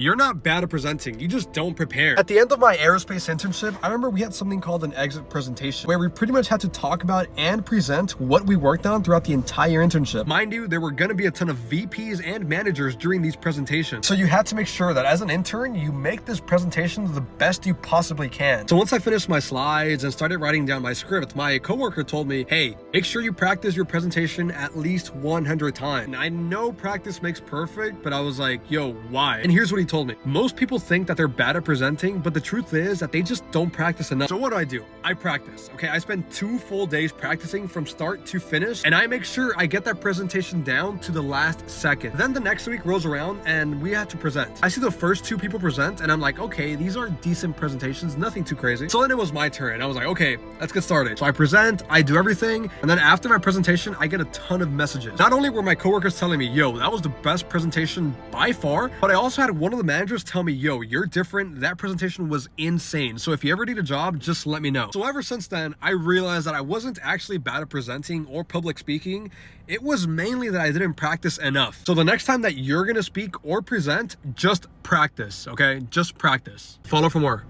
You're not bad at presenting, you just don't prepare. At the end of my aerospace internship, I remember we had something called an exit presentation, where we pretty much had to talk about and present what we worked on throughout the entire internship. Mind you, there were gonna be a ton of VPs and managers during these presentations. So you had to make sure that as an intern, you make this presentation the best you possibly can. So once I finished my slides and started writing down my script, my coworker told me, hey, make sure you practice your presentation at least 100 times. And I know practice makes perfect, but I was like, yo, why? And here's what he told me. Most people think that they're bad at presenting, but the truth is that they just don't practice enough. So what do? I practice, okay? I spend 2 full days practicing from start to finish, and I make sure I get that presentation down to the last second. Then the next week rolls around and we have to present. I see the first 2 people present and I'm like, okay, these are decent presentations, nothing too crazy. So then it was my turn. I was like, okay, let's get started. So I present, I do everything, and then after my presentation, I get a ton of messages. Not only were my coworkers telling me, yo, that was the best presentation by far, but I also had one of the managers tell me, yo, you're different. That presentation was insane. So if you ever need a job, just let me know. So ever since then, I realized that I wasn't actually bad at presenting or public speaking. It was mainly that I didn't practice enough. So the next time that you're gonna speak or present, just practice, okay? Just practice. Follow for more.